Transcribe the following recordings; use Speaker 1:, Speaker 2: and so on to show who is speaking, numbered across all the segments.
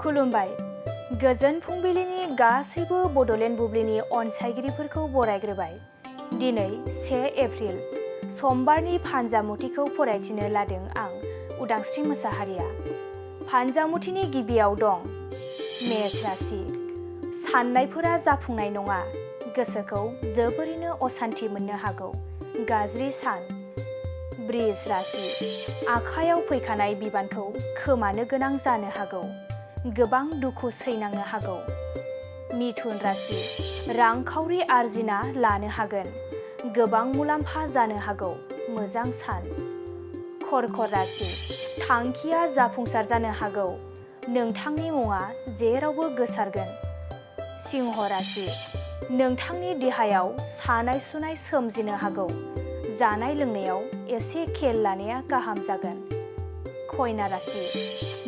Speaker 1: खुलुमबाय। गोजोन फुंबिलिनि गासैबो बड'लेण्ड बुब्लिनि अनसायगिरिफोरखौ बरायग्रोबाय। दिनै 1 एप्रिल समबारनि फानजामुथिखौ फरायथिनो लादों आं उदांस्रि मोसाहारिया। फानजामुथिनि गिबियाव दं मेष राशि। साननायफोरा जाफुंनाय नङा, गोसोखौ जोबोरैनो असान्थि मोननो हागौ। गाज्रि सान। बृष राशि। आखायाव फैखानाय बिबानखौ खोमानो गोनां जानो हागौ। गोबां दुखु सैनांनो हागौ। मिथुन राशि। रांखावरि आरजिना लानो हागोन। गोबां मुलाम्फा जानो हागौ। मोजां सान। कर्कट राशि। थांखिया जाफुंसार जानो हागौ। नोंथांनि मुङा जेरावबो गोसारगोन। सिंह राशि। नोंथांनि देहायाव सानाय सुनाय सोमजिनो हागौ। जानाय लोंनायाव एसे खेल लानाया गाहाम जागोन। कन्या राशि।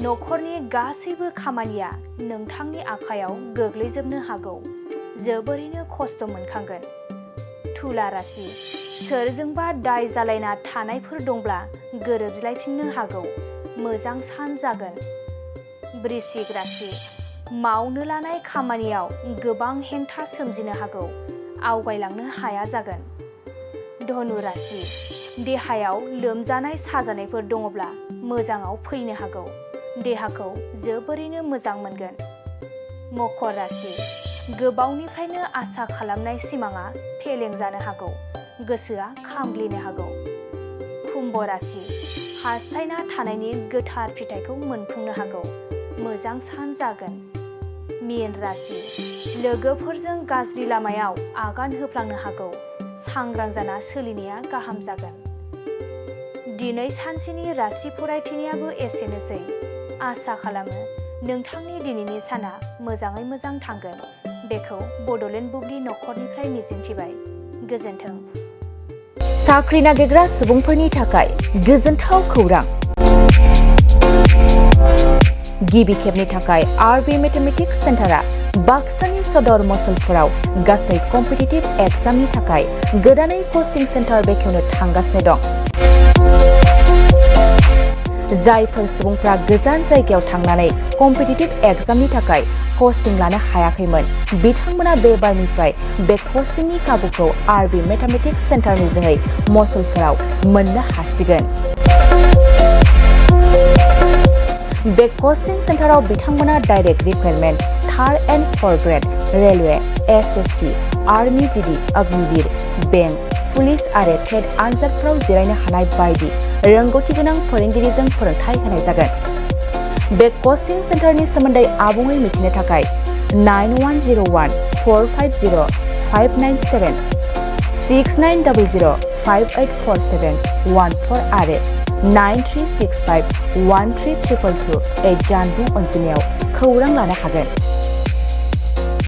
Speaker 1: नखरनि गासैबो खामानिया नोंथांनि आखायाव गोग्लैजोबनो हागौ। जोबोरैनो खस्थ' मोनखांगोन। तुला राशि। सोरजोंबा दाय जालायना थानायफोर दंब्ला गोरोबज्लायफिननो हागौ। मोजां सान जागोन। वृश्चिक राशि। मावनो लानाय खामानियाव गोबां हेंथा सोमजिनो हागौ। आवगायलांनो हाया जागोन। धनु राशि। देहायाव लोमजानाय साजानायफोर दङब्ला मोजाङाव फैनो हागौ। देहाखौ जोबोरैनो मोजां मोनगोन। मकर राशि। गोबावनिफ्रायनो आसा खालामनाय सिमाङा फेलें जानो हागौ। गोसोआ खामग्लिनो हागौ। कुम्भ राशि। हास्थायना थानायनि गोथार फिथाइखौ मोनफुंनो हागौ। मोजां सान जागोन। मीन राशि। लोगोफोरजों गाज्रि लामायाव आगान होफ्लांनो हागौ। सांग्रां जाना सोलिनाया गाहाम जागोन। दिनै सानसेनि राशि फरायथिनायाबो एसेनोसै। आसा खालामो नोंथांनि दिनैनि साना मोजाङै मोजां थांगोन। बेखौ बड'लेण्ड बुब्लि नखरनिफ्राय मिजिंथिबाय। गोजोन्थों।
Speaker 2: साख्रि नागिरग्रा सुबुंफोरनि थाखाय गोजोनथाव खौरां। गिबि खेबनि थाखाय आरबि मेथमेटिक्स सेन्टारा बाक्सानि सदर मसलपुराव गासै कम्पिटिटिभ एग्जामनि थाखाय गोदानै कचिं सेन्टार बेखेवनो थांगासिनो दं। जायफोर सुबुंफ्रा गोजान जायगायाव थांनानै कम्पिटिटिभ एग्जामनि थाखाय कचिं लानो हायाखैमोन, बिथांमोना बे बारनिफ्राय बे कचिंनि खाबुखौ आरबि मेथमेटिक्स सेन्टारनि जोहै मसलपुराव मोननो हासिगोन। बे कचिं सेन्टाराव बिथांमोना direct requirement, 3rd and 4th grade, railway, SSC, army GD, Agniveer, bank, police आरो टेट आनजादफोराव जिरायनो हानाय बायदि रोंगौथि गोनां फोरोंगिरिजों फोरोंथाय होनाय जागोन। बे कचिं सेन्टारनि सोमोन्दै आबुङै मिथिनो थाखाय 9101 450 597, 6900 5847 14 आरो 9365 1322 जानबुं अनजिमायाव खौरां लानो हागोन।